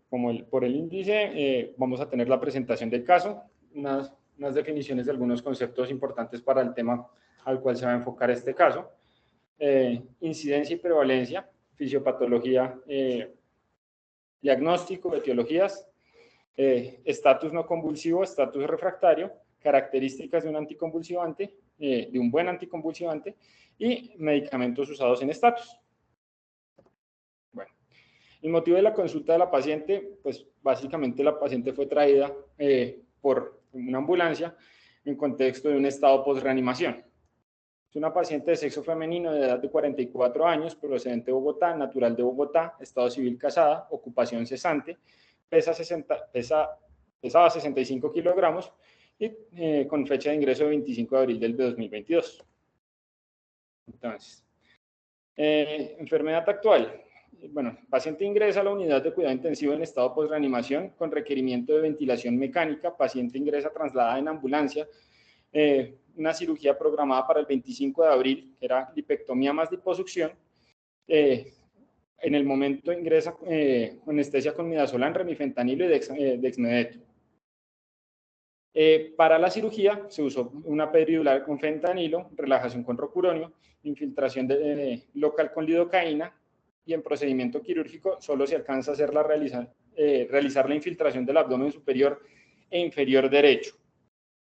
por el índice, vamos a tener la presentación del caso, unas definiciones de algunos conceptos importantes para el tema al cual se va a enfocar este caso, incidencia y prevalencia, fisiopatología, diagnóstico, etiologías, estatus no convulsivo, estatus refractario, características de un anticonvulsivante, de un buen anticonvulsivante y medicamentos usados en estatus. Bueno, el motivo de la consulta de la paciente, pues básicamente la paciente fue traída por una ambulancia en contexto de un estado post-reanimación. Es una paciente de sexo femenino de edad de 44 años, procedente de Bogotá, natural de Bogotá, estado civil casada, ocupación cesante, pesaba 65 kilogramos y con fecha de ingreso de 25 de abril del 2022. Entonces, enfermedad actual. Bueno, paciente ingresa a la unidad de cuidado intensivo en estado post-reanimación con requerimiento de ventilación mecánica, paciente ingresa trasladada en ambulancia, una cirugía programada para el 25 de abril, que era lipectomía más liposucción. En el momento ingresa anestesia con midazolam, remifentanilo y dexmedeto. Para la cirugía se usó una peridular con fentanilo, relajación con rocuronio, infiltración local con lidocaína, y en procedimiento quirúrgico solo se alcanza a hacer realizar la infiltración del abdomen superior e inferior derecho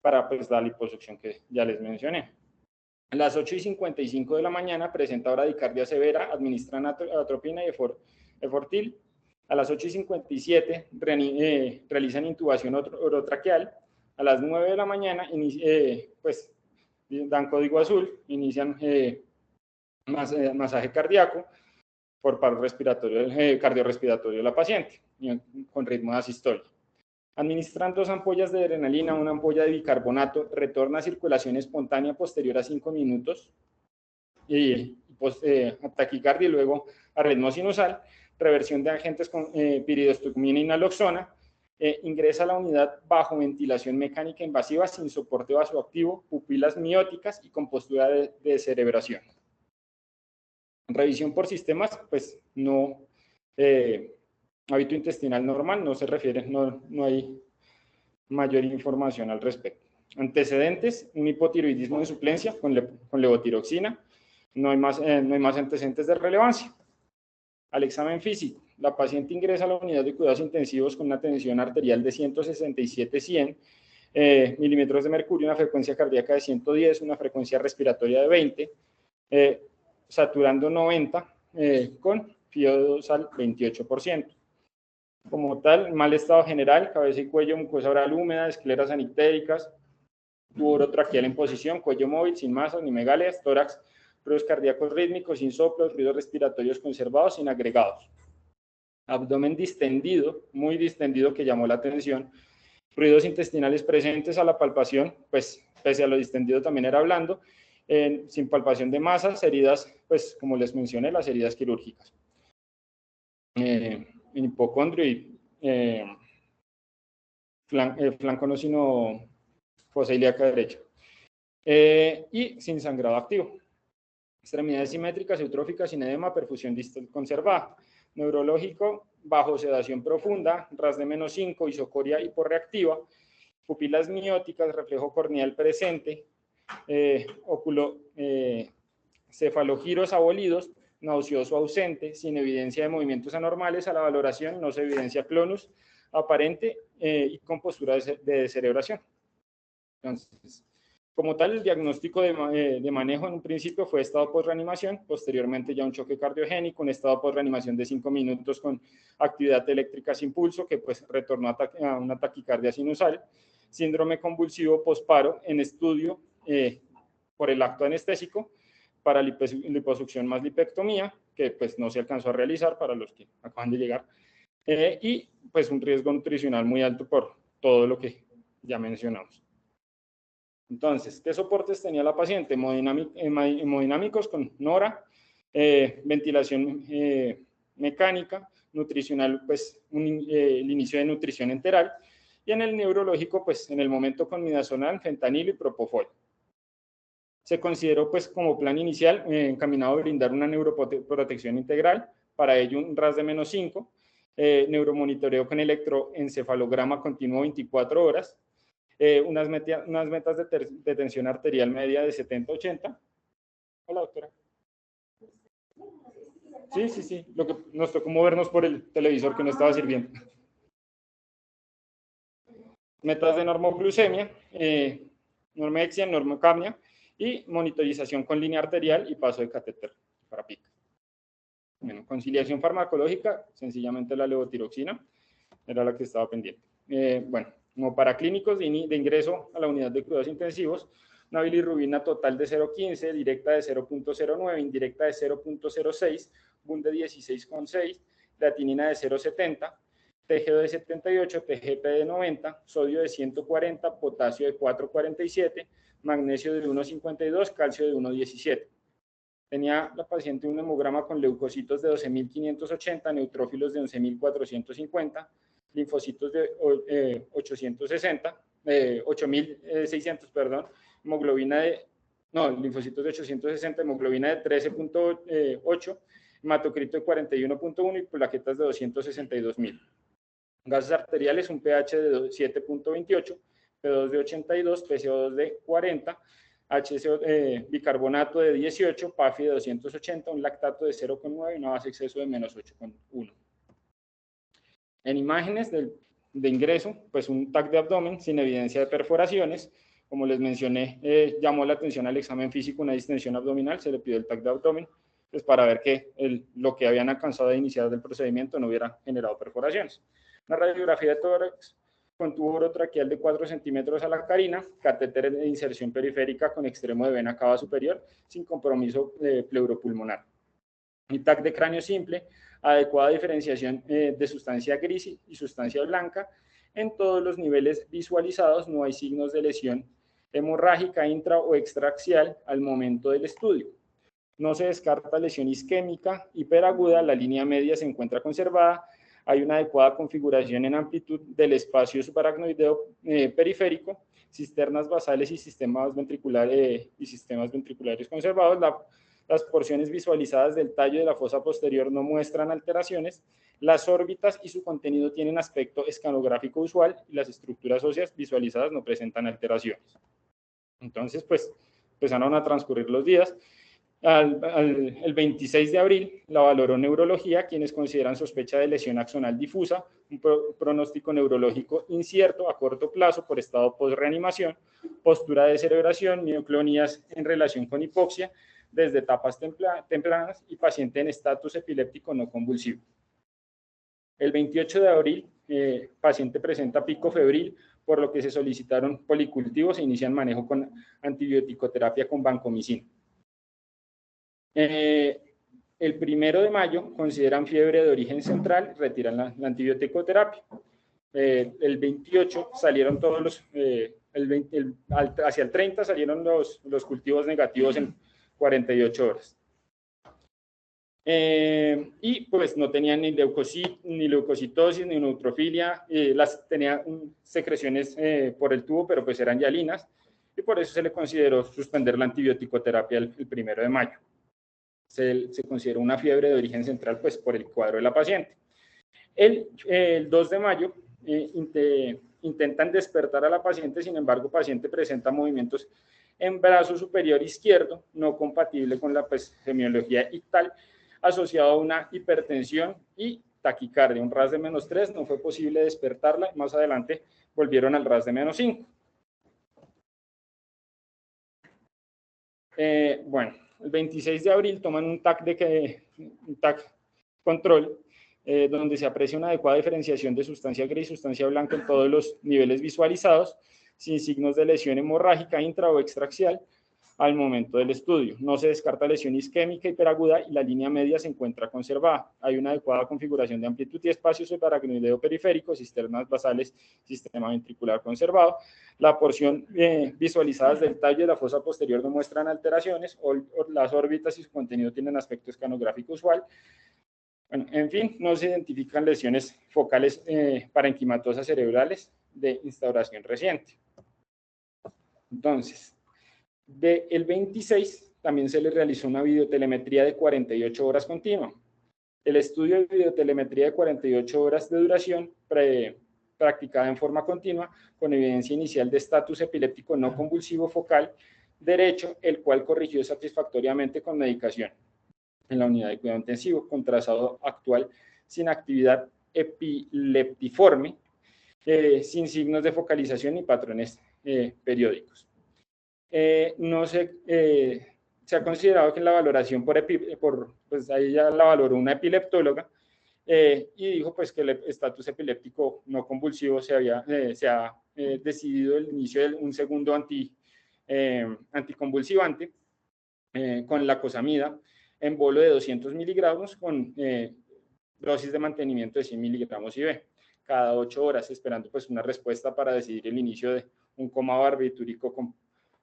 para pues, la liposucción que ya les mencioné. A las 8:55 de la mañana presenta bradicardia severa, administran atropina y efortil. A las 8:57 realizan intubación orotraqueal. A las 9 de la mañana pues, dan código azul, inician masaje cardíaco por paro cardiorrespiratorio de la paciente, con ritmo de asistolia. Administran 2 ampollas de adrenalina, una ampolla de bicarbonato, retorna a circulación espontánea posterior a 5 minutos, taquicardia y luego arritmo sinusal, reversión de agentes con piridoxicomina y naloxona, ingresa a la unidad bajo ventilación mecánica invasiva sin soporte vasoactivo, pupilas mióticas y con postura de descerebración. Revisión por sistemas, pues no, hábito intestinal normal, no se refiere, no hay mayor información al respecto. Antecedentes, un hipotiroidismo de suplencia con levotiroxina, no hay más antecedentes de relevancia. Al examen físico, la paciente ingresa a la unidad de cuidados intensivos con una tensión arterial de 167/100 milímetros de mercurio, una frecuencia cardíaca de 110, una frecuencia respiratoria de 20, saturando 90 con FIO2 al 28%. Como tal, mal estado general, cabeza y cuello, mucosa oral húmeda, escleras anictéricas, tubo orotraqueal en posición, cuello móvil, sin masas ni megalias, tórax, ruidos cardíacos rítmicos, sin soplos, ruidos respiratorios conservados, sin agregados. Abdomen distendido, muy distendido, que llamó la atención. Ruidos intestinales presentes a la palpación, pues pese a lo distendido también era blando, sin palpación de masas, heridas, pues como les mencioné, las heridas quirúrgicas. Hipocondrio y flanco no sino fosa ilíaca derecha. Y sin sangrado activo. Extremidades simétricas, eutróficas, sin edema, perfusión distal conservada. Neurológico, bajo sedación profunda, RAS de -5, isocoria hiporreactiva, pupilas mióticas, reflejo corneal presente, cefalogiros abolidos, nauseoso ausente, sin evidencia de movimientos anormales. A la valoración no se evidencia clonus aparente y con postura de descerebración. Entonces, como tal, el diagnóstico de manejo en un principio fue estado post-reanimación, posteriormente ya un choque cardiogénico, un estado post-reanimación de 5 minutos con actividad eléctrica sin pulso, que pues retornó a una taquicardia sinusal, síndrome convulsivo posparo en estudio por el acto anestésico, para liposucción más lipectomía, que pues no se alcanzó a realizar para los que acaban de llegar, y pues un riesgo nutricional muy alto por todo lo que ya mencionamos. Entonces, ¿qué soportes tenía la paciente? Hemodinámicos con NORA, ventilación mecánica, nutricional, pues el inicio de nutrición enteral, y en el neurológico, pues en el momento con midazolam, fentanilo y propofol. Se consideró pues como plan inicial encaminado a brindar una neuroprotección integral, para ello un RAS de -5, neuromonitoreo con electroencefalograma continuo 24 horas, unas metas de tensión arterial media de 70-80. Hola, doctora. Sí. Lo que nos tocó movernos por el televisor que no estaba sirviendo. Metas de normoglucemia, normexia, normocapnia y monitorización con línea arterial y paso de catéter para PIC. Bueno, conciliación farmacológica, sencillamente la levotiroxina, era la que estaba pendiente. Bueno, como para clínicos de ingreso a la unidad de cuidados intensivos, una bilirrubina total de 0,15, directa de 0,09, indirecta de 0,06, BUN de 16,6, creatinina de 0,70, TGO de 78, TGP de 90, sodio de 140, potasio de 4,47, magnesio de 1,52, calcio de 1,17. Tenía la paciente un hemograma con leucocitos de 12.580, neutrófilos de 11.450, linfocitos de 8.600, perdón, hemoglobina de, no, linfocitos de 860, hemoglobina de 13.8, hematocrito de 41.1 y plaquetas de 262.000. Gases arteriales, un pH de 7.28, P2 de 82, PCO2 de 40, HCO, bicarbonato de 18, PAFI de 280, un lactato de 0,9 y una base exceso de menos 8,1. En imágenes de ingreso, pues un TAC de abdomen sin evidencia de perforaciones. Como les mencioné, llamó la atención al examen físico una distensión abdominal, se le pidió el TAC de abdomen, pues para ver que lo que habían alcanzado a iniciar del procedimiento no hubiera generado perforaciones. Una radiografía de tórax con tubo orotraqueal de 4 centímetros a la carina, catéter de inserción periférica con extremo de vena cava superior, sin compromiso pleuropulmonar. Y TAC de cráneo simple, adecuada diferenciación de sustancia gris y sustancia blanca. En todos los niveles visualizados no hay signos de lesión hemorrágica intra o extraaxial al momento del estudio. No se descarta lesión isquémica hiperaguda, la línea media se encuentra conservada, hay una adecuada configuración en amplitud del espacio subaracnoideo periférico, cisternas basales y sistemas ventriculares conservados. Las porciones visualizadas del tallo de la fosa posterior no muestran alteraciones. Las órbitas y su contenido tienen aspecto escanográfico usual y las estructuras óseas visualizadas no presentan alteraciones. Entonces, pues empezaron a transcurrir los días. El 26 de abril la valoró neurología, quienes consideran sospecha de lesión axonal difusa, un pronóstico neurológico incierto a corto plazo por estado post-reanimación, postura de descerebración, mioclonías en relación con hipoxia desde etapas tempranas y paciente en estatus epiléptico no convulsivo. El 28 de abril, paciente presenta pico febril, por lo que se solicitaron policultivos e inician manejo con antibioticoterapia con vancomicina. El 1 de mayo consideran fiebre de origen central, retiran la antibioticoterapia. El 28 salieron todos los, hacia el 30 salieron los cultivos negativos en 48 horas. Y pues no tenían ni leucocitosis, ni neutrofilia, tenían secreciones por el tubo, pero pues eran hialinas, y por eso se le consideró suspender la antibioticoterapia el 1 de mayo. Se consideró una fiebre de origen central pues por el cuadro de la paciente. El 2 de mayo intentan despertar a la paciente, sin embargo, paciente presenta movimientos en brazo superior izquierdo, no compatible con la semiología ictal, asociado a una hipertensión y taquicardia, un RAS de -3, no fue posible despertarla, más adelante volvieron al RAS de -5. Bueno, el 26 de abril toman un TAC control, donde se aprecia una adecuada diferenciación de sustancia gris y sustancia blanca en todos los niveles visualizados, sin signos de lesión hemorrágica intra o extraaxial al momento del estudio. No se descarta lesión isquémica hiperaguda y la línea media se encuentra conservada. Hay una adecuada configuración de amplitud y espacio subaracnoideo periférico, cisternas basales, sistema ventricular conservado. La porción visualizadas del tallo de la fosa posterior no muestran alteraciones, las órbitas y su contenido tienen aspecto escanográfico usual. Bueno, en fin, no se identifican lesiones focales parenquimatosas cerebrales de instauración reciente. Entonces, el 26 también se le realizó una videotelemetría de 48 horas continua. El estudio de videotelemetría de 48 horas de duración, practicada en forma continua, con evidencia inicial de estatus epiléptico no convulsivo focal derecho, el cual corrigió satisfactoriamente con medicación en la unidad de cuidado intensivo, con trazado actual sin actividad epileptiforme, sin signos de focalización ni patrones periódicos. Se ha considerado que en la valoración pues ahí ya la valoró una epileptóloga, y dijo pues que el estatus epiléptico no convulsivo se ha decidido el inicio de un segundo anticonvulsivante con lacosamida en bolo de 200 miligramos con dosis de mantenimiento de 100 miligramos IV cada 8 horas, esperando pues una respuesta para decidir el inicio de un coma barbitúrico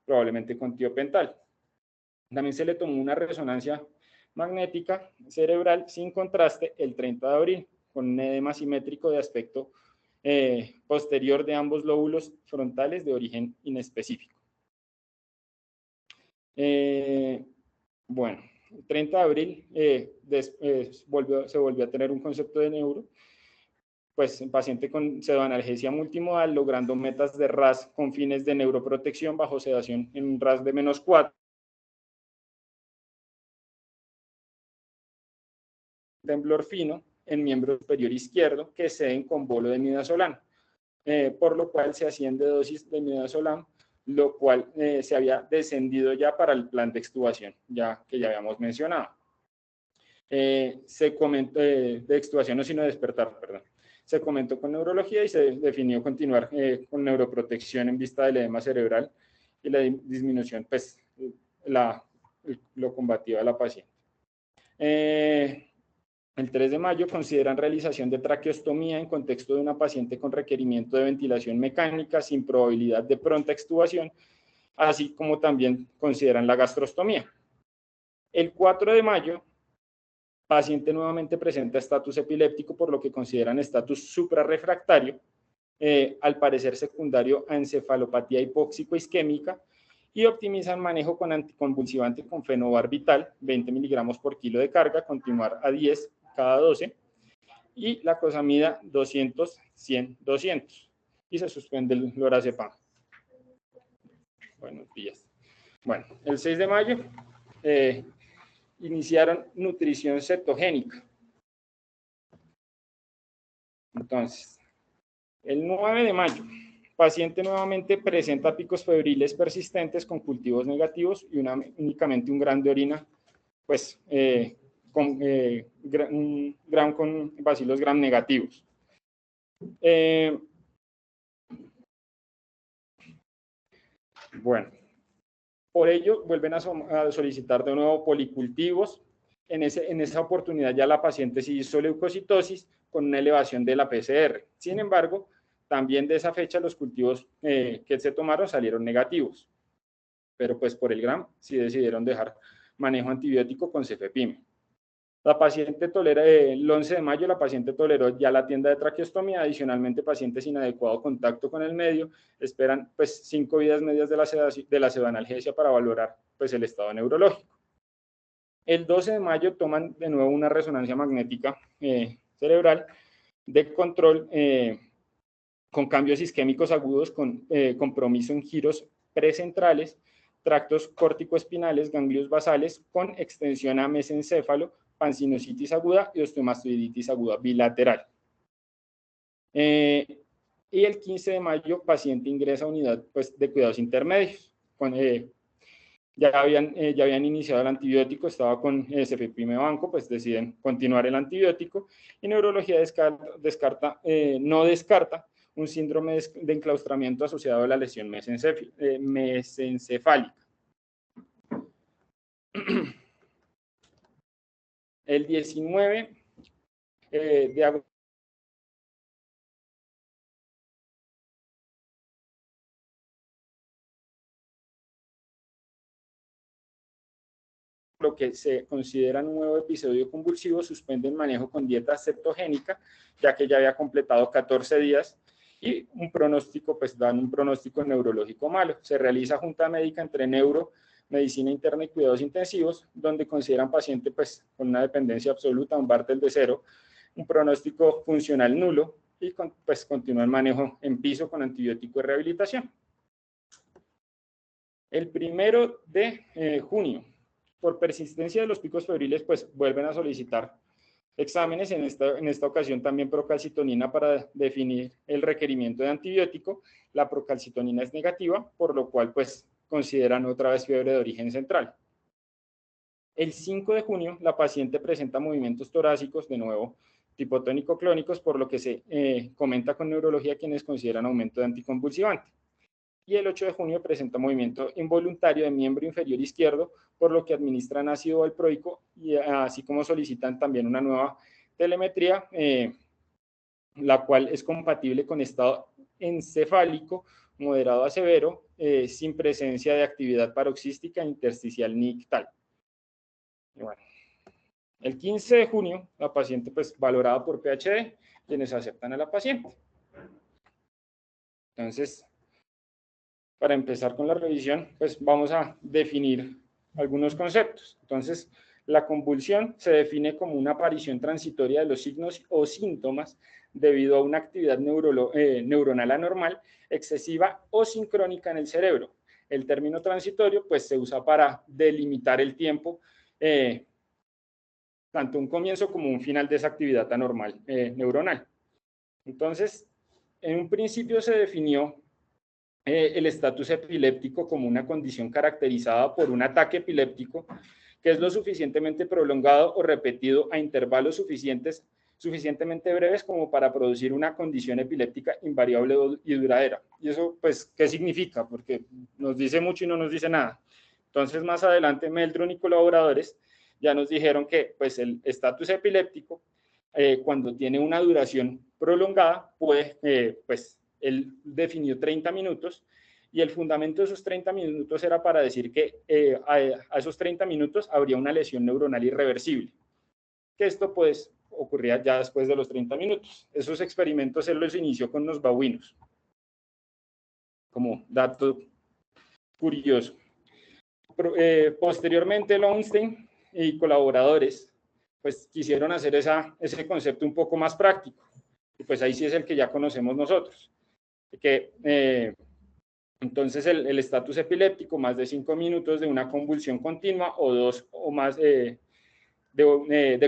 probablemente con tiopental. También se le tomó una resonancia magnética cerebral sin contraste el 30 de abril, con un edema simétrico de aspecto posterior de ambos lóbulos frontales de origen inespecífico. Bueno, el 30 de abril se volvió a tener un concepto de neuro, pues en paciente con pseudoanalgesia multimodal, logrando metas de RAS con fines de neuroprotección bajo sedación en un RAS de -4. Temblor fino en miembro superior izquierdo que ceden con bolo de midazolam, por lo cual se asciende dosis de midazolam, lo cual se había descendido ya para el plan de extubación, que ya habíamos mencionado. Se comentó de extubación, no sino de despertar, perdón. Se comentó con neurología y se definió continuar con neuroprotección en vista del edema cerebral y la disminución, pues, lo combativa de la paciente. El 3 de mayo consideran realización de traqueostomía en contexto de una paciente con requerimiento de ventilación mecánica sin probabilidad de pronta extubación, así como también consideran la gastrostomía. El 4 de mayo, paciente nuevamente presenta estatus epiléptico, por lo que consideran estatus suprarrefractario, al parecer secundario a encefalopatía hipóxico-isquémica, y optimizan manejo con anticonvulsivante con fenobarbital, 20 miligramos por kilo de carga, continuar a 10 cada 12, y la lacosamida 200, 100, 200, y se suspende el lorazepam. Buenos días. Bueno, el 6 de mayo iniciaron nutrición cetogénica. Entonces, el 9 de mayo, paciente nuevamente presenta picos febriles persistentes con cultivos negativos y únicamente un gran de orina, pues, un gram con bacilos gram negativos. Bueno, por ello vuelven a solicitar de nuevo policultivos. En esa oportunidad ya la paciente sí hizo leucocitosis con una elevación de la PCR. Sin embargo, también de esa fecha los cultivos que se tomaron salieron negativos. Pero pues por el gram sí decidieron dejar manejo antibiótico con cefepime. La paciente el 11 de mayo la paciente toleró ya la tienda de traqueostomía. Adicionalmente, pacientes sin adecuado contacto con el medio esperan pues 5 vidas medias de la pseudoanalgesia para valorar pues el estado neurológico. El 12 de mayo toman de nuevo una resonancia magnética cerebral de control con cambios isquémicos agudos con compromiso en giros precentrales, tractos córtico-espinales, ganglios basales con extensión a mesencéfalo, pansinusitis aguda y osteomastoiditis aguda bilateral. Y el 15 de mayo, paciente ingresa a unidad pues, de cuidados intermedios. Ya habían iniciado el antibiótico, estaba con cefepime banco, pues deciden continuar el antibiótico. Y neurología no descarta un síndrome de enclaustramiento asociado a la lesión mesencefálica. El 19 de agosto lo que se considera un nuevo episodio convulsivo, suspende el manejo con dieta cetogénica, ya que ya había completado 14 días y un pronóstico, pues dan un pronóstico neurológico malo. Se realiza junta médica entre neuro, medicina interna y cuidados intensivos, donde consideran paciente pues, con una dependencia absoluta, un Bartel de 0, un pronóstico funcional nulo y pues, continúa el manejo en piso con antibiótico de rehabilitación. El 1 de junio, por persistencia de los picos febriles, pues vuelven a solicitar exámenes, en esta ocasión también procalcitonina para definir el requerimiento de antibiótico. La procalcitonina es negativa, por lo cual pues consideran otra vez fiebre de origen central. El 5 de junio la paciente presenta movimientos torácicos, de nuevo tipotónico-clónicos, por lo que se comenta con neurología quienes consideran aumento de anticonvulsivante. Y el 8 de junio presenta movimiento involuntario de miembro inferior izquierdo, por lo que administran ácido valproico y así como solicitan también una nueva telemetría, la cual es compatible con estado encefálico moderado a severo, sin presencia de actividad paroxística intersticial ni ictal. Y bueno, el 15 de junio la paciente pues valorada por PHD, quienes aceptan a la paciente. Entonces, para empezar con la revisión, pues vamos a definir algunos conceptos. Entonces, la convulsión se define como una aparición transitoria de los signos o síntomas debido a una actividad neuronal anormal, excesiva o sincrónica en el cerebro. El término transitorio, pues, se usa para delimitar el tiempo, tanto un comienzo como un final de esa actividad anormal neuronal. Entonces, en un principio se definió el estatus epiléptico como una condición caracterizada por un ataque epiléptico que es lo suficientemente prolongado o repetido a intervalos suficientemente breves como para producir una condición epiléptica invariable y duradera. ¿Y eso, pues, qué significa? Porque nos dice mucho y no nos dice nada. Entonces, más adelante, Meldrum y colaboradores ya nos dijeron que, pues, el estatus epiléptico, cuando tiene una duración prolongada, puede, pues, él definió 30 minutos y el fundamento de esos 30 minutos era para decir que a esos 30 minutos habría una lesión neuronal irreversible. Que esto pues ocurría ya después de los 30 minutos. Esos experimentos él los inició con los babuinos, como dato curioso. Posteriormente Lowenstein y colaboradores pues quisieron hacer ese concepto un poco más práctico. Y pues ahí sí es el que ya conocemos nosotros. Entonces el estatus epiléptico, más de 5 minutos de una convulsión continua o 2 o más de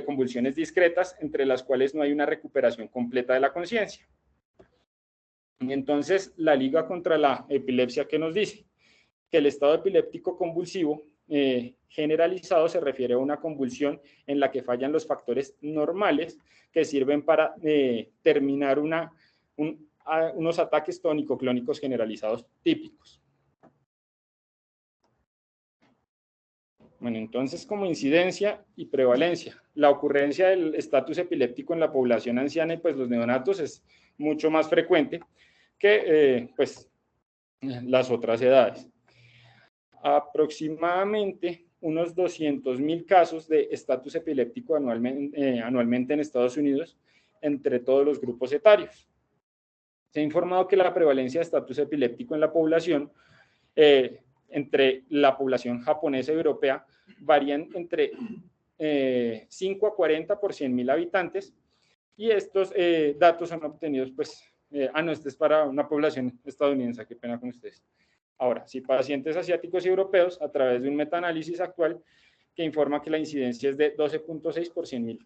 convulsiones discretas, entre las cuales no hay una recuperación completa de la conciencia. Y entonces la Liga contra la Epilepsia, ¿qué nos dice? Que el estado epiléptico convulsivo generalizado se refiere a una convulsión en la que fallan los factores normales que sirven para terminar unos ataques tónico-clónicos generalizados típicos. Bueno, entonces como incidencia y prevalencia, la ocurrencia del estatus epiléptico en la población anciana y pues los neonatos es mucho más frecuente que pues las otras edades. Aproximadamente unos 200,000 casos de estatus epiléptico anualmente en Estados Unidos entre todos los grupos etarios. Se ha informado que la prevalencia de estatus epiléptico en la población entre la población japonesa y europea varían entre 5 a 40 por 100,000 habitantes y estos datos son obtenidos pues, no, este es para una población estadounidense, qué pena con ustedes. Ahora, si pacientes asiáticos y europeos, a través de un metaanálisis actual que informa que la incidencia es de 12.6 por 100,000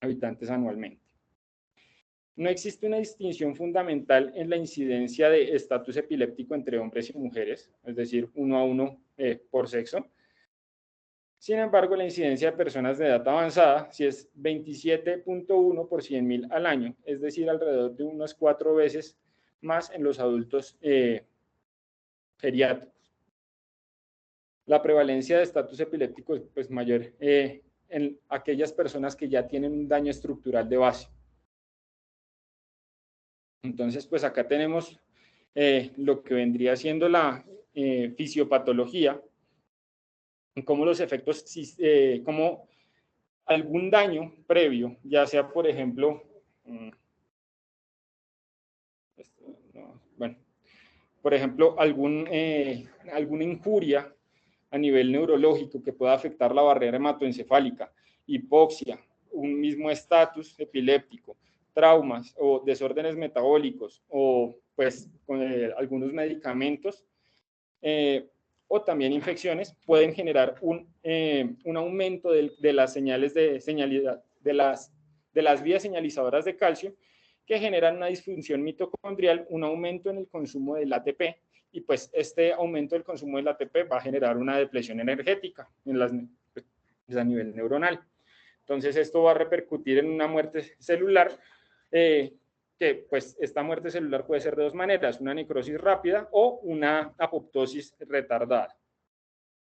habitantes anualmente. No existe una distinción fundamental en la incidencia de estatus epiléptico entre hombres y mujeres, es decir, 1 a 1 por sexo. Sin embargo, la incidencia de personas de edad avanzada sí es 27.1 por 100,000 al año, es decir, alrededor de unas 4 veces más en los adultos geriátricos. La prevalencia de estatus epiléptico es pues, mayor en aquellas personas que ya tienen un daño estructural de base. Entonces, pues acá tenemos lo que vendría siendo la fisiopatología, como los efectos, como algún daño previo, ya sea, por ejemplo, bueno, por ejemplo, alguna injuria a nivel neurológico que pueda afectar la barrera hematoencefálica, hipoxia, un mismo estatus epiléptico, traumas o desórdenes metabólicos o pues con algunos medicamentos o también infecciones pueden generar un aumento de las señales de las vías señalizadoras de calcio que generan una disfunción mitocondrial, un aumento en el consumo del ATP y pues este aumento del consumo del ATP va a generar una depresión energética a nivel neuronal. Entonces esto va a repercutir en una muerte celular que pues esta muerte celular puede ser de dos maneras, una necrosis rápida o una apoptosis retardada.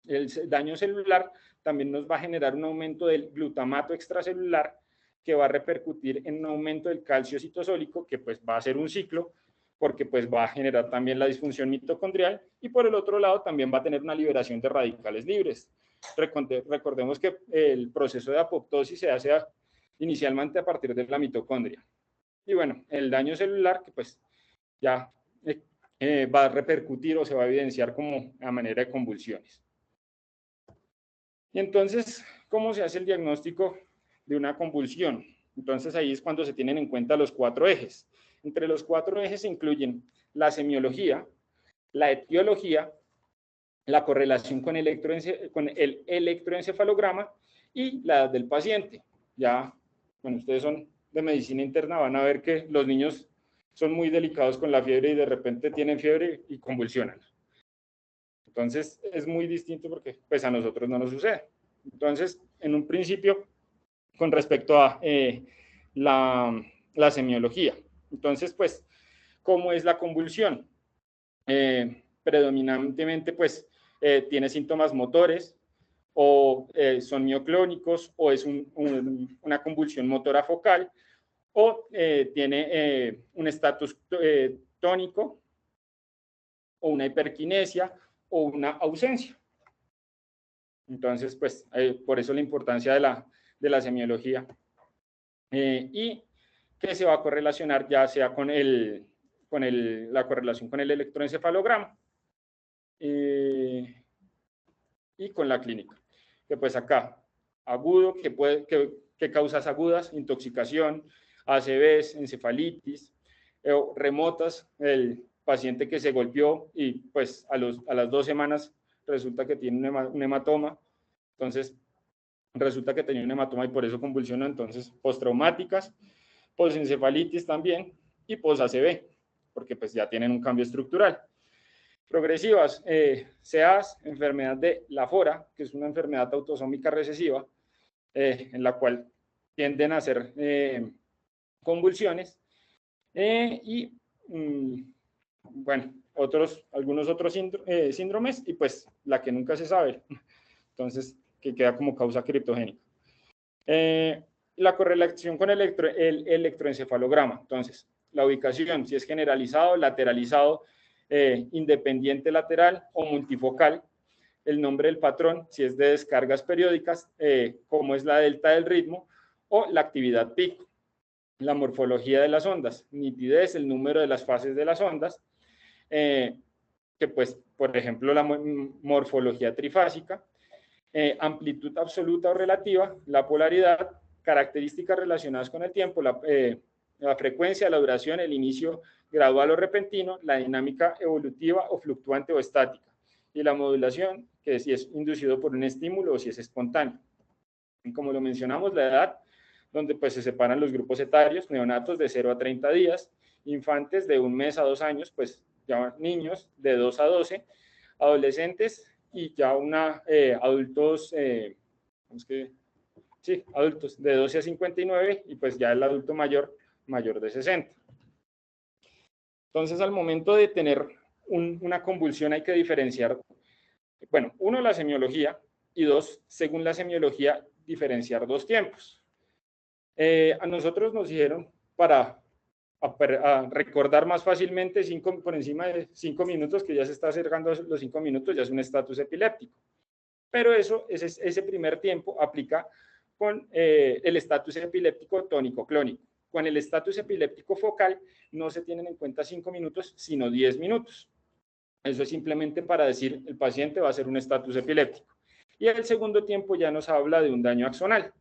El daño celular también nos va a generar un aumento del glutamato extracelular que va a repercutir en un aumento del calcio citosólico que pues va a ser un ciclo porque pues va a generar también la disfunción mitocondrial y por el otro lado también va a tener una liberación de radicales libres. Recordemos que el proceso de apoptosis se hace inicialmente a partir de la mitocondria. Y bueno, el daño celular que pues ya va a repercutir o se va a evidenciar como a manera de convulsiones. Y entonces, ¿cómo se hace el diagnóstico de una convulsión? Entonces ahí es cuando se tienen en cuenta los 4 ejes. Entre los 4 ejes se incluyen la semiología, la etiología, la correlación con el electroencefalograma y la edad del paciente. Ya, bueno, ustedes son de medicina interna, van a ver que los niños son muy delicados con la fiebre y de repente tienen fiebre y convulsionan. Entonces, es muy distinto porque pues a nosotros no nos sucede. Entonces, en un principio, con respecto a la semiología. Entonces, pues, ¿cómo es la convulsión? Predominantemente, pues, tiene síntomas motores o son mioclónicos o es una convulsión motora focal o tiene un estatus tónico o una hiperquinesia o una ausencia. Entonces, pues, por eso la importancia de la semiología. Y que se va a correlacionar ya sea con la correlación con el electroencefalograma y con la clínica. Que pues acá, agudo, que causas agudas, intoxicación, ACVs, encefalitis, remotas, el paciente que se golpeó y pues a las 2 semanas resulta que tiene un hematoma, entonces resulta que tenía un hematoma y por eso convulsionó, entonces postraumáticas, postencefalitis también y post-ACV, porque pues ya tienen un cambio estructural. Progresivas, CEAS, enfermedad de Lafora, que es una enfermedad autosómica recesiva, en la cual tienden a hacer convulsiones y bueno, algunos otros síndromes y pues la que nunca se sabe, entonces que queda como causa criptogénica. La correlación con el electroencefalograma, entonces la ubicación, si es generalizado, lateralizado, independiente lateral o multifocal, el nombre del patrón, si es de descargas periódicas, como es la delta del ritmo o la actividad pico, la morfología de las ondas, nitidez, el número de las fases de las ondas, que pues, por ejemplo, la morfología trifásica, amplitud absoluta o relativa, la polaridad, características relacionadas con el tiempo, la frecuencia, la duración, el inicio gradual o repentino, la dinámica evolutiva o fluctuante o estática, y la modulación, que si es inducido por un estímulo o si es espontáneo. Y como lo mencionamos, la edad, donde pues se separan los grupos etarios, neonatos de 0 a 30 días, infantes de 1 mes a 2 años, pues ya niños de 2 a 12, adolescentes y ya adultos, adultos de 12 a 59 y pues ya el adulto mayor de 60. Entonces, al momento de tener una convulsión hay que diferenciar, bueno, 1, la semiología y 2, según la semiología, diferenciar 2 tiempos. A nosotros nos dijeron para recordar más fácilmente por encima de 5 minutos, que ya se está acercando a los 5 minutos, ya es un estatus epiléptico. Pero ese primer tiempo aplica con el estatus epiléptico tónico-clónico. Con el estatus epiléptico focal no se tienen en cuenta 5 minutos, sino 10 minutos. Eso es simplemente para decir el paciente va a hacer un estatus epiléptico. Y el segundo tiempo ya nos habla de un daño axonal,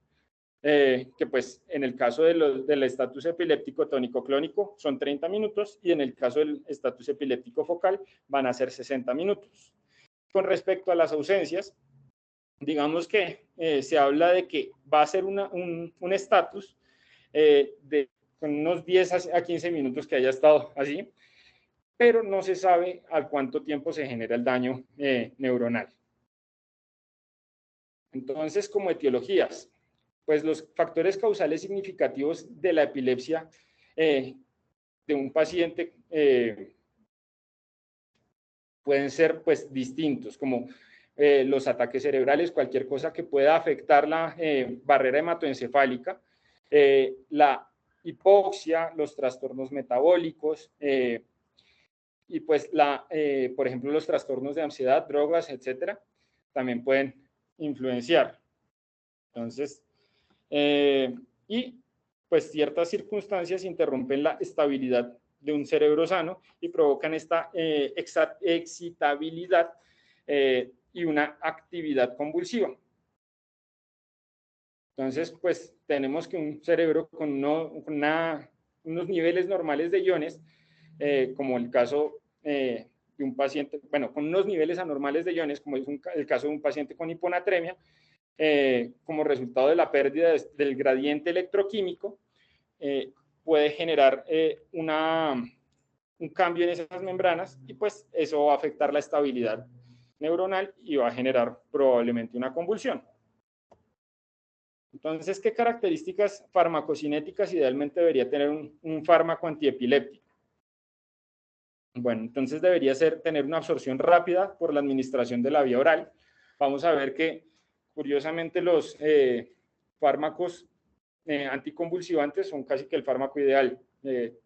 que pues en el caso del estatus epiléptico tónico-clónico son 30 minutos y en el caso del estatus epiléptico focal van a ser 60 minutos. Con respecto a las ausencias, digamos que se habla de que va a ser un estatus con unos 10 a 15 minutos que haya estado así, pero no se sabe al cuánto tiempo se genera el daño neuronal. Entonces, como etiologías, pues los factores causales significativos de la epilepsia de un paciente pueden ser pues distintos, como los ataques cerebrales, cualquier cosa que pueda afectar la barrera hematoencefálica, la hipoxia, los trastornos metabólicos, y pues por ejemplo los trastornos de ansiedad, drogas, etcétera, también pueden influenciar. Entonces, y pues ciertas circunstancias interrumpen la estabilidad de un cerebro sano y provocan esta excitabilidad y una actividad convulsiva. Entonces, pues tenemos que un cerebro con unos niveles normales de iones, como el caso de un paciente, bueno, con unos niveles anormales de iones, como es el caso de un paciente con hiponatremia, como resultado de la pérdida del gradiente electroquímico, puede generar un cambio en esas membranas y pues eso va a afectar la estabilidad neuronal y va a generar probablemente una convulsión. Entonces, ¿qué características farmacocinéticas idealmente debería tener un fármaco antiepiléptico? Bueno, entonces debería tener una absorción rápida por la administración de la vía oral. Vamos a ver que, curiosamente, los fármacos anticonvulsivantes son casi que el fármaco ideal.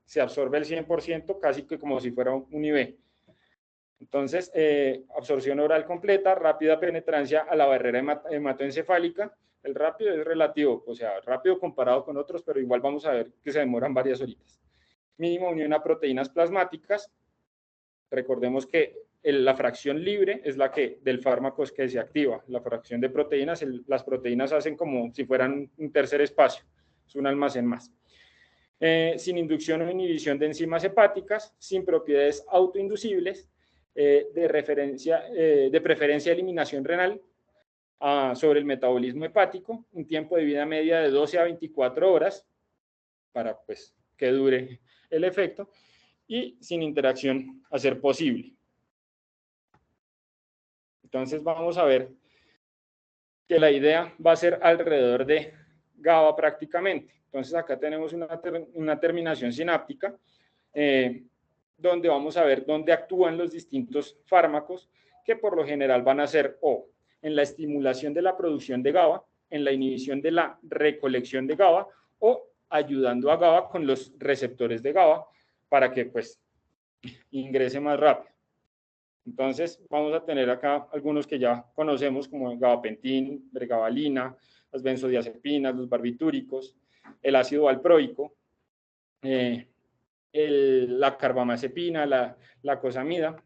Se absorbe el 100%, casi que como si fuera un IV. Entonces, absorción oral completa, rápida penetrancia a la barrera hematoencefálica. El rápido es relativo, o sea, rápido comparado con otros, pero igual vamos a ver que se demoran varias horitas. Mínima unión a proteínas plasmáticas. Recordemos que la fracción libre es la que del fármaco es que se activa. La fracción de proteínas, las proteínas hacen como si fueran un tercer espacio, es un almacén más. Sin inducción o inhibición de enzimas hepáticas, sin propiedades autoinducibles, de preferencia eliminación renal sobre el metabolismo hepático, un tiempo de vida media de 12 a 24 horas para pues, que dure el efecto, y sin interacción a ser posible. Entonces vamos a ver que la idea va a ser alrededor de GABA prácticamente. Entonces acá tenemos una terminación sináptica donde vamos a ver dónde actúan los distintos fármacos que por lo general van a ser o en la estimulación de la producción de GABA, en la inhibición de la recolección de GABA o ayudando a GABA con los receptores de GABA para que pues ingrese más rápido. Entonces, vamos a tener acá algunos que ya conocemos, como el gabapentin, pregabalina, las benzodiazepinas, los barbitúricos, el ácido valproico, la carbamazepina, la cosamida,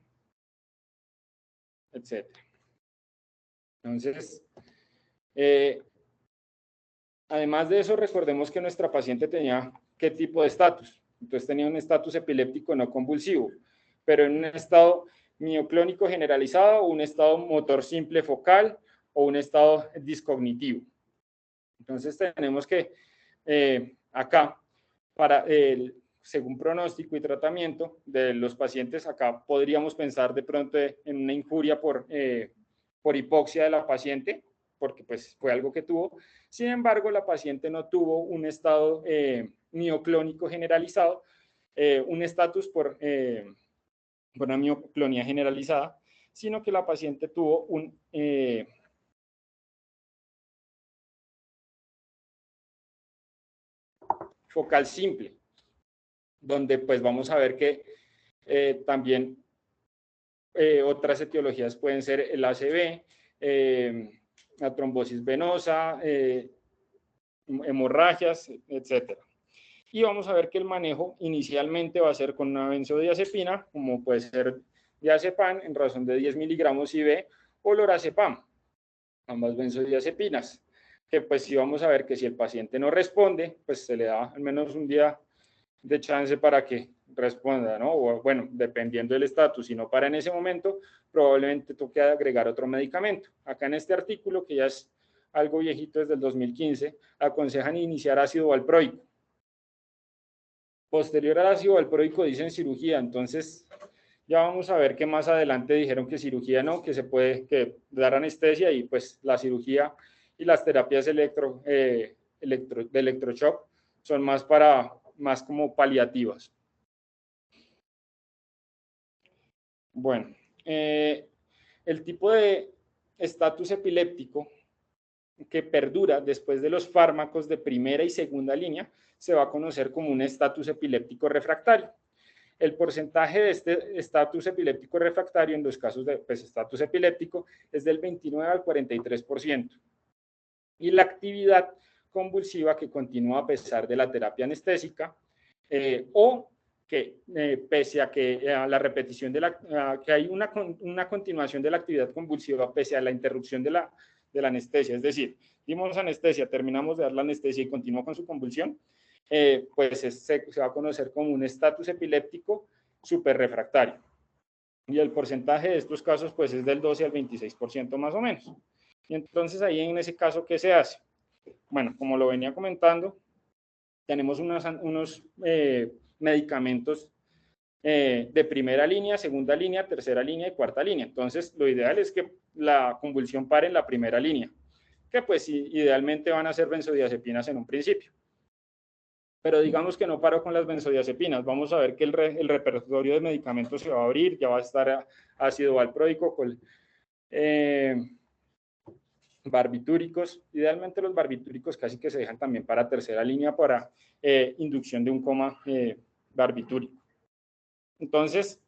etc. Entonces, además de eso, recordemos que nuestra paciente tenía qué tipo de estatus. Entonces, tenía un estatus epiléptico no convulsivo, pero en un estado mioclónico generalizado, un estado motor simple focal o un estado discognitivo. Entonces tenemos que acá, según pronóstico y tratamiento de los pacientes, acá podríamos pensar de pronto en una injuria por hipoxia de la paciente, porque pues fue algo que tuvo. Sin embargo, la paciente no tuvo un estado mioclónico generalizado, un estatus por una mioclonía generalizada, sino que la paciente tuvo un focal simple, donde pues vamos a ver que también otras etiologías pueden ser el ACV, la trombosis venosa, hemorragias, etc. Y vamos a ver que el manejo inicialmente va a ser con una benzodiazepina, como puede ser diazepam en razón de 10 miligramos IV o lorazepam, ambas benzodiazepinas, que pues sí vamos a ver que si el paciente no responde, pues se le da al menos un día de chance para que responda, ¿no? O bueno, dependiendo del estatus, si no para en ese momento, probablemente toque agregar otro medicamento. Acá en este artículo, que ya es algo viejito desde el 2015, aconsejan iniciar ácido valproico. Posterior al ácido valproico dicen cirugía, entonces ya vamos a ver que más adelante dijeron que cirugía no, que se puede dar anestesia y pues la cirugía y las terapias de electroshock son más como paliativas. Bueno, el tipo de estatus epiléptico que perdura después de los fármacos de primera y segunda línea se va a conocer como un estatus epiléptico refractario. El porcentaje de este estatus epiléptico refractario en los casos de estatus epiléptico es del 29 al 43%. Y la actividad convulsiva que continúa a pesar de la terapia anestésica o que pese a que a la repetición que hay una continuación de la actividad convulsiva pese a la interrupción de la anestesia, es decir, dimos anestesia, terminamos de dar la anestesia y continúa con su convulsión, pues se va a conocer como un estatus epiléptico superrefractario. Y el porcentaje de estos casos pues es del 12 al 26% más o menos. Y entonces ahí en ese caso, ¿qué se hace? Bueno, como lo venía comentando, tenemos unos medicamentos de primera línea, segunda línea, tercera línea y cuarta línea. Entonces, lo ideal es que la convulsión pare en la primera línea, que pues idealmente van a ser benzodiazepinas en un principio. Pero digamos que no paro con las benzodiazepinas, vamos a ver que el repertorio de medicamentos se va a abrir, ya va a estar ácido valproico, barbitúricos, idealmente los barbitúricos casi que se dejan también para tercera línea para inducción de un coma barbitúrico. Entonces,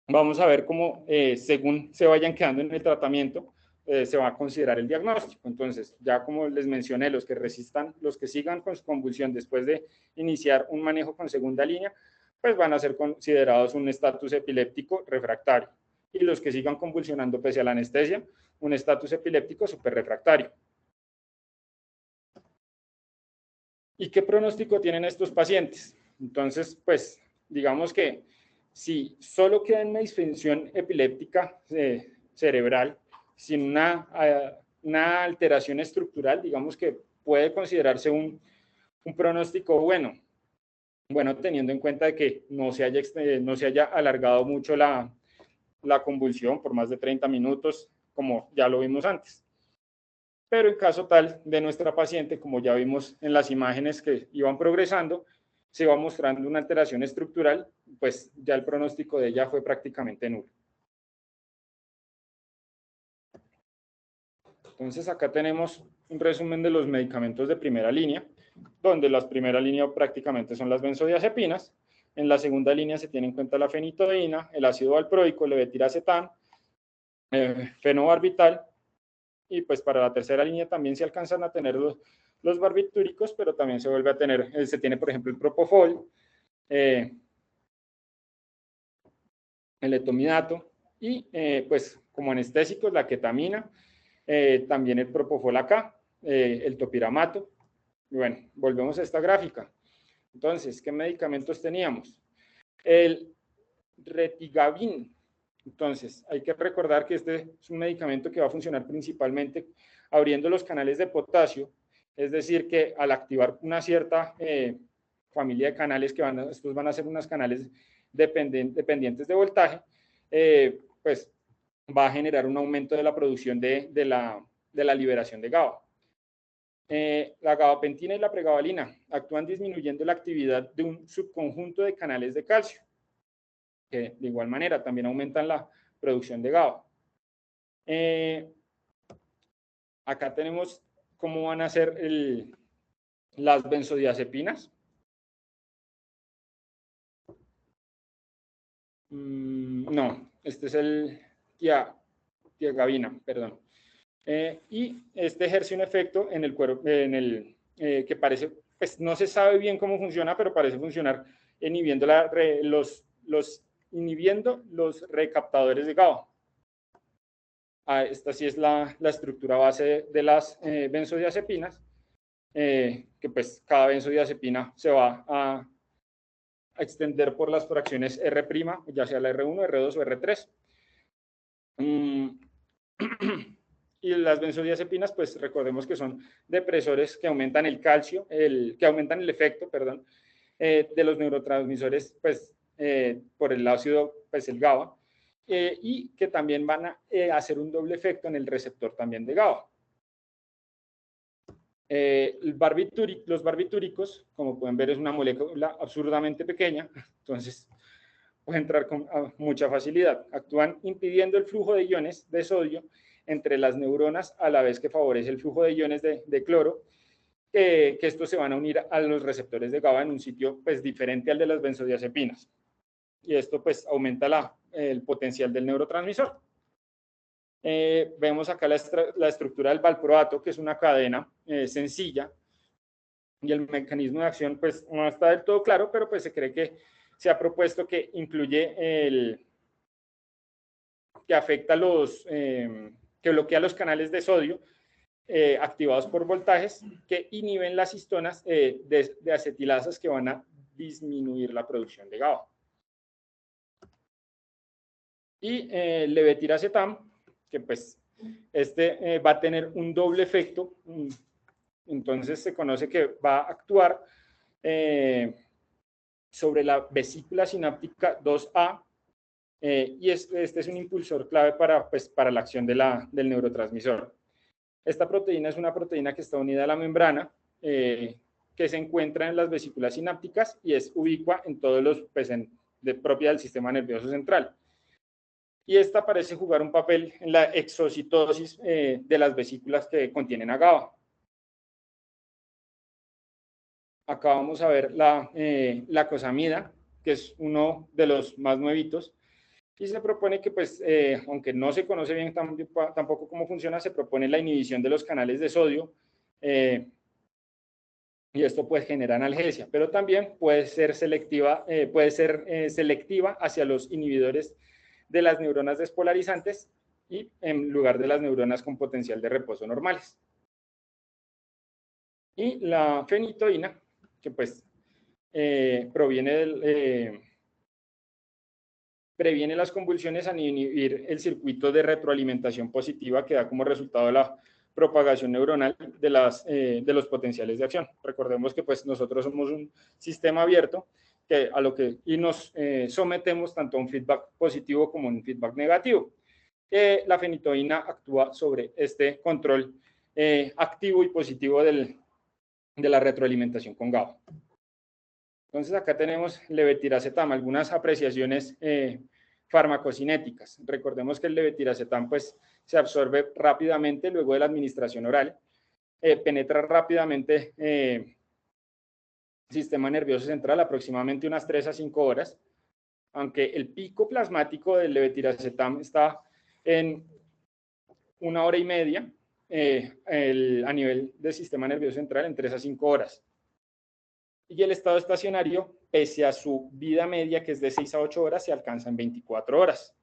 vamos a ver cómo según se vayan quedando en el tratamiento, se va a considerar el diagnóstico. Entonces, ya como les mencioné, los que sigan con su convulsión después de iniciar un manejo con segunda línea, pues van a ser considerados un estatus epiléptico refractario. Y los que sigan convulsionando pese a la anestesia, un estatus epiléptico superrefractario. ¿Y qué pronóstico tienen estos pacientes? Entonces, pues, digamos que si solo queda en una disfunción epiléptica cerebral, sin una alteración estructural, digamos que puede considerarse un pronóstico bueno, teniendo en cuenta de que no se haya alargado mucho la convulsión por más de 30 minutos, como ya lo vimos antes. Pero en caso tal de nuestra paciente, como ya vimos en las imágenes que iban progresando, se va mostrando una alteración estructural, pues ya el pronóstico de ella fue prácticamente nulo. Entonces acá tenemos un resumen de los medicamentos de primera línea, donde la primera línea prácticamente son las benzodiazepinas. En la segunda línea se tiene en cuenta la fenitoína, el ácido valproico, levetiracetam, fenobarbital, y pues para la tercera línea también se alcanzan a tener los barbitúricos, pero también se vuelve a tener, se tiene por ejemplo el propofol, el etomidato y pues como anestésicos la ketamina, también el propofol acá, el topiramato. Y bueno, volvemos a esta gráfica. Entonces, ¿qué medicamentos teníamos? El retigabin. Entonces, hay que recordar que este es un medicamento que va a funcionar principalmente abriendo los canales de potasio, es decir, que al activar una cierta familia de canales estos van a ser unos canales dependientes de voltaje, pues va a generar un aumento de la producción de la liberación de GABA. La gabapentina y la pregabalina actúan disminuyendo la actividad de un subconjunto de canales de calcio, que de igual manera también aumentan la producción de GABA. Acá tenemos cómo van a ser las benzodiazepinas. No, este es el tiagabina, perdón. Y este ejerce un efecto en el cuerpo, que parece, pues no se sabe bien cómo funciona, pero parece funcionar inhibiendo los inhibiendo los recaptadores de GABA. Esta sí es la estructura base de las benzodiazepinas, que pues cada benzodiazepina se va a extender por las fracciones R', ya sea la R1, R2 o R3. Y las benzodiazepinas, pues recordemos que son depresores que aumentan el calcio, que aumentan el efecto, perdón, de los neurotransmisores, pues por el ácido, pues el GABA, y que también van a hacer un doble efecto en el receptor también de GABA. Los barbitúricos, como pueden ver, es una molécula absurdamente pequeña, entonces puede entrar con mucha facilidad. Actúan impidiendo el flujo de iones de sodio entre las neuronas, a la vez que favorece el flujo de iones de cloro, que estos se van a unir a los receptores de GABA en un sitio pues diferente al de las benzodiazepinas. Y esto pues aumenta el potencial del neurotransmisor. Vemos acá la estructura del valproato, que es una cadena sencilla, y el mecanismo de acción pues no está del todo claro, pero pues se cree que se ha propuesto que incluye que afecta que bloquea los canales de sodio activados por voltajes que inhiben las histonas de acetilasas que van a disminuir la producción de GABA. Y levetiracetam, que pues va a tener un doble efecto, entonces se conoce que va a actuar sobre la vesícula sináptica 2A, y este es un impulsor clave para la acción del neurotransmisor. Esta proteína es una proteína que está unida a la membrana, que se encuentra en las vesículas sinápticas y es ubicua en todos los, pues propia del sistema nervioso central. Y esta parece jugar un papel en la exocitosis de las vesículas que contienen a GABA. Acá vamos a ver la cosamida, que es uno de los más nuevitos, y se propone que, pues, aunque no se conoce bien tampoco cómo funciona, se propone la inhibición de los canales de sodio, y esto puede generar analgesia, pero también puede ser selectiva hacia los inhibidores de las neuronas despolarizantes y en lugar de las neuronas con potencial de reposo normales. Y la fenitoína, que pues previene las convulsiones al inhibir el circuito de retroalimentación positiva que da como resultado la propagación neuronal de los potenciales de acción. Recordemos que pues nosotros somos un sistema abierto y nos sometemos tanto a un feedback positivo como a un feedback negativo. La fenitoína actúa sobre este control activo y positivo de la retroalimentación con GABA. Entonces acá tenemos levetiracetam, algunas apreciaciones farmacocinéticas. Recordemos que el levetiracetam pues se absorbe rápidamente luego de la administración oral, penetra rápidamente el sistema nervioso central, aproximadamente unas 3 a 5 horas, aunque el pico plasmático del levetiracetam está en 1 hora y media, a nivel del sistema nervioso central en 3 a 5 horas. Y el estado estacionario, pese a su vida media, que es de 6 a 8 horas, se alcanza en 24 horas.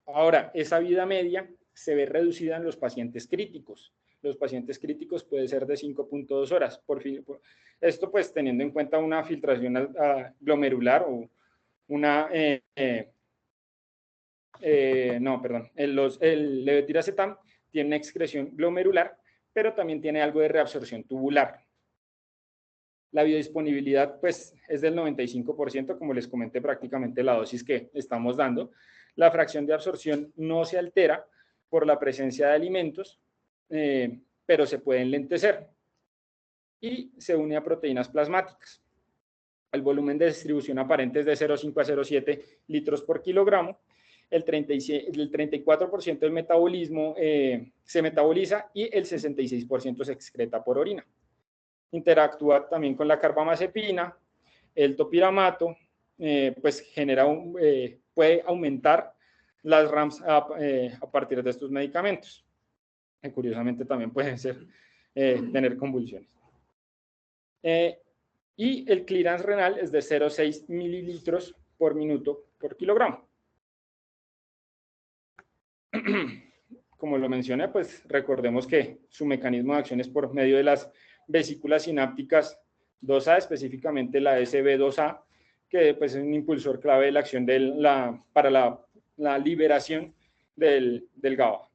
Ahora, esa vida media se ve reducida en los pacientes críticos. Los pacientes críticos puede ser de 5.2 horas. Esto pues teniendo en cuenta una filtración glomerular o una... el levetiracetam tiene una excreción glomerular, pero también tiene algo de reabsorción tubular. La biodisponibilidad pues es del 95%, como les comenté, prácticamente la dosis que estamos dando. La fracción de absorción no se altera por la presencia de alimentos, pero se puede enlentecer y se une a proteínas plasmáticas. El volumen de distribución aparente es de 0,5 a 0,7 litros por kilogramo. El 34% del metabolismo se metaboliza y el 66% se excreta por orina. Interactúa también con la carbamazepina, el topiramato, pues puede aumentar las RAMs a partir de estos medicamentos. Curiosamente también pueden tener convulsiones. y el clearance renal es de 0,6 mililitros por minuto por kilogramo. Como lo mencioné, pues recordemos que su mecanismo de acción es por medio de las vesículas sinápticas 2A, específicamente la SB2A, que pues, es un impulsor clave de la acción para la liberación del GABA.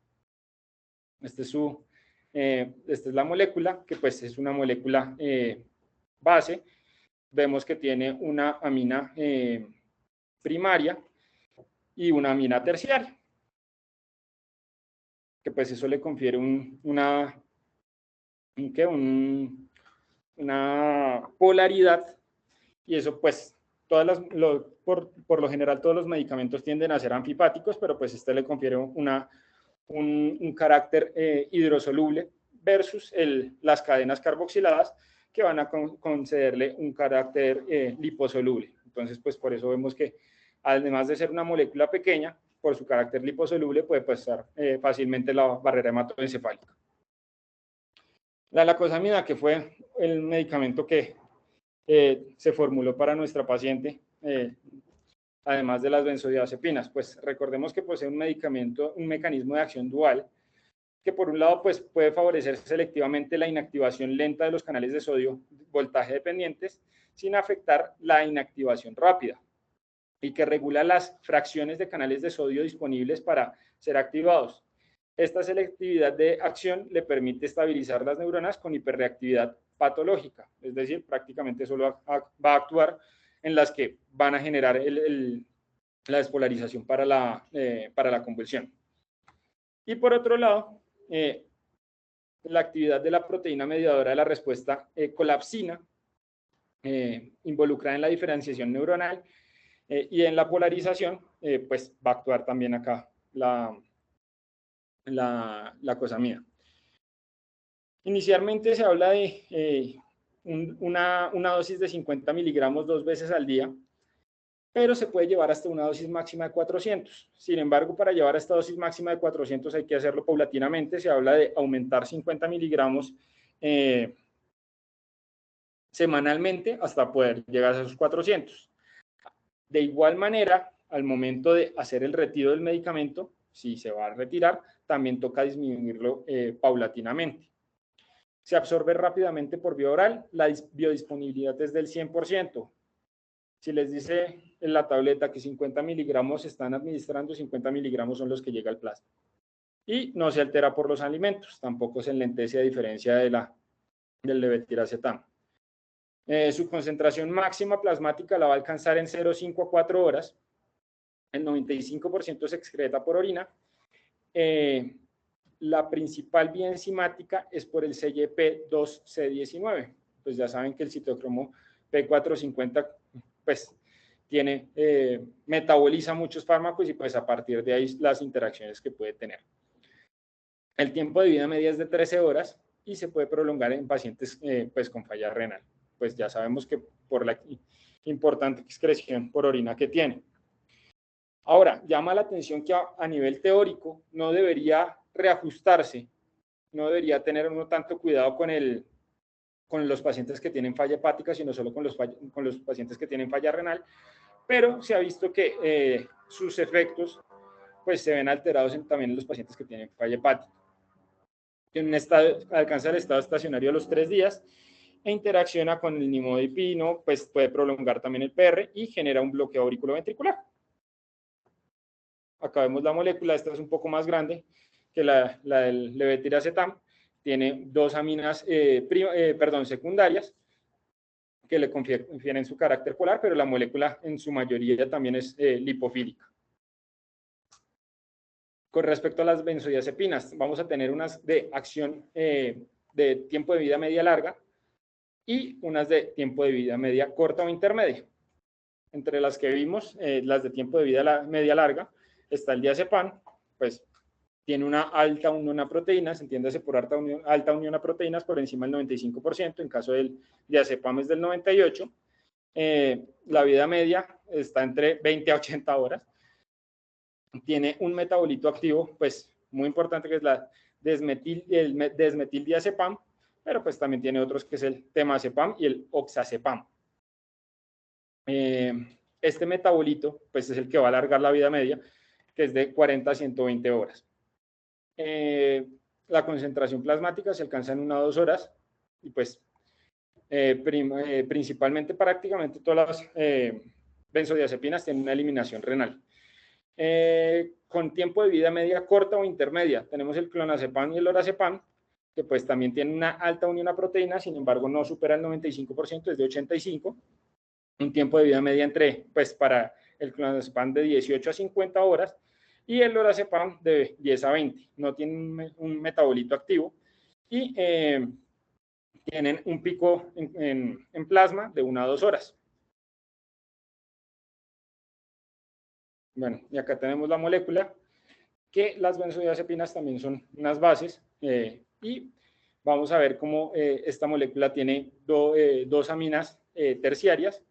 Esta es la molécula, que pues es una molécula base. Vemos que tiene una amina primaria y una amina terciaria, que pues eso le confiere una polaridad, y eso pues por lo general todos los medicamentos tienden a ser anfipáticos, pero pues este le confiere un carácter hidrosoluble versus las cadenas carboxiladas, que van a concederle un carácter liposoluble. Entonces pues por eso vemos que además de ser una molécula pequeña, por su carácter liposoluble puede pasar fácilmente la barrera hematoencefálica. La lacosamida, que fue el medicamento que se formuló para nuestra paciente, además de las benzodiazepinas, pues recordemos que posee un mecanismo de acción dual, que por un lado pues puede favorecer selectivamente la inactivación lenta de los canales de sodio voltaje dependientes sin afectar la inactivación rápida, y que regula las fracciones de canales de sodio disponibles para ser activados. Esta selectividad de acción le permite estabilizar las neuronas con hiperreactividad patológica, es decir, prácticamente solo va a actuar en las que van a generar la despolarización para la convulsión. Y por otro lado, la actividad de la proteína mediadora de la respuesta colapsina, involucrada en la diferenciación neuronal y en la polarización, pues va a actuar también acá la lacosamida. Inicialmente se habla de una dosis de 50 miligramos 2 veces al día, pero se puede llevar hasta una dosis máxima de 400. Sin embargo, para llevar a esta dosis máxima de 400 hay que hacerlo paulatinamente. Se habla de aumentar 50 miligramos semanalmente hasta poder llegar a esos 400. De igual manera, al momento de hacer el retiro del medicamento, si se va a retirar, también toca disminuirlo paulatinamente. Se absorbe rápidamente por vía oral, la biodisponibilidad es del 100%. Si les dice en la tableta que 50 miligramos se están administrando, 50 miligramos son los que llega al plasma. Y no se altera por los alimentos, tampoco se enlentece a diferencia del levetiracetam. Su concentración máxima plasmática la va a alcanzar en 0,5 a 4 horas. El 95% se excreta por orina. La principal vía enzimática es por el CYP2C19. Pues ya saben que el citocromo P450 pues metaboliza muchos fármacos, y pues a partir de ahí las interacciones que puede tener. El tiempo de vida media es de 13 horas y se puede prolongar en pacientes pues con falla renal. Pues ya sabemos que por la importante excreción por orina que tiene. Ahora, llama la atención que a nivel teórico no debería reajustarse, no debería tener uno tanto cuidado con los pacientes que tienen falla hepática, sino solo con los pacientes que tienen falla renal, pero se ha visto que sus efectos pues, se ven alterados también en los pacientes que tienen falla hepática. Alcanza el estado estacionario a los 3 días e interacciona con el nimodipino, pues puede prolongar también el PR y genera un bloqueo auriculoventricular. Acá vemos la molécula, esta es un poco más grande que la del levetiracetam, tiene 2 aminas secundarias que le confieren su carácter polar, pero la molécula en su mayoría también es lipofílica. Con respecto a las benzodiazepinas, vamos a tener unas de acción de tiempo de vida media larga y unas de tiempo de vida media corta o intermedia. Entre las que vimos, las de tiempo de vida media larga, está el diazepam, pues tiene una alta unión a proteínas, entiéndase por alta unión a proteínas por encima del 95%, en caso del diazepam es del 98%, la vida media está entre 20 a 80 horas, tiene un metabolito activo, pues muy importante, que es el desmetildiazepam, pero pues también tiene otros que es el temazepam y el oxazepam. Este metabolito pues es el que va a alargar la vida media, que es de 40 a 120 horas. La concentración plasmática se alcanza en 1 a 2 horas y pues principalmente prácticamente todas las benzodiazepinas tienen una eliminación renal. Con tiempo de vida media corta o intermedia tenemos el clonazepam y el lorazepam, que pues también tienen una alta unión a proteína, sin embargo no supera el 95%, es de 85%, un tiempo de vida media entre, pues para el clonazepam de 18 a 50 horas y el lorazepam de 10 a 20, no tienen un metabolito activo y tienen un pico en plasma de 1 a 2 horas. Bueno, y acá tenemos la molécula, que las benzodiazepinas también son unas bases, y vamos a ver cómo esta molécula tiene dos aminas terciarias,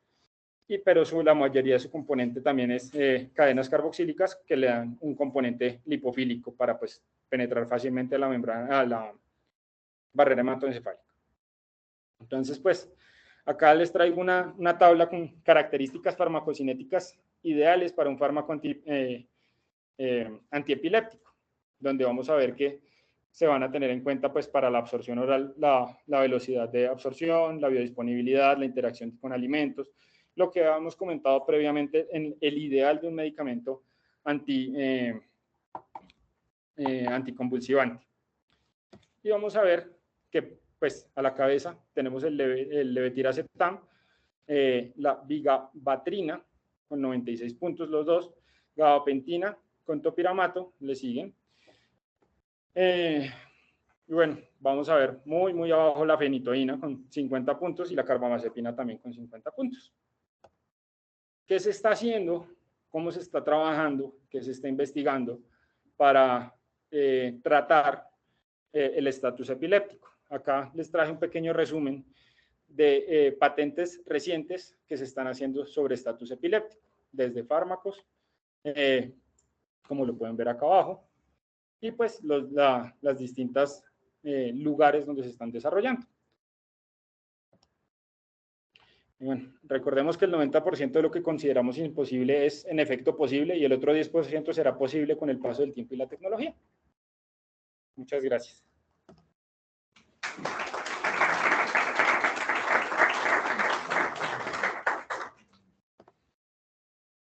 pero la mayoría de su componente también es cadenas carboxílicas que le dan un componente lipofílico para pues, penetrar fácilmente a la membrana, a la barrera hematoencefálica. Entonces, pues, acá les traigo una tabla con características farmacocinéticas ideales para un fármaco antiepiléptico, donde vamos a ver que se van a tener en cuenta pues para la absorción oral la velocidad de absorción, la biodisponibilidad, la interacción con alimentos, lo que habíamos comentado previamente en el ideal de un medicamento anticonvulsivante. Y vamos a ver que pues a la cabeza tenemos el levetiracetam, la vigabatrina con 96 puntos los dos, gabapentina con topiramato, le siguen. Y bueno, vamos a ver muy abajo la fenitoína con 50 puntos y la carbamazepina también con 50 puntos. ¿Qué se está haciendo? ¿Cómo se está trabajando? ¿Qué se está investigando para tratar el estatus epiléptico? Acá les traje un pequeño resumen de patentes recientes que se están haciendo sobre estatus epiléptico, desde fármacos, como lo pueden ver acá abajo, y pues las distintas lugares donde se están desarrollando. Y bueno, recordemos que el 90% de lo que consideramos imposible es en efecto posible y el otro 10% será posible con el paso del tiempo y la tecnología. Muchas gracias.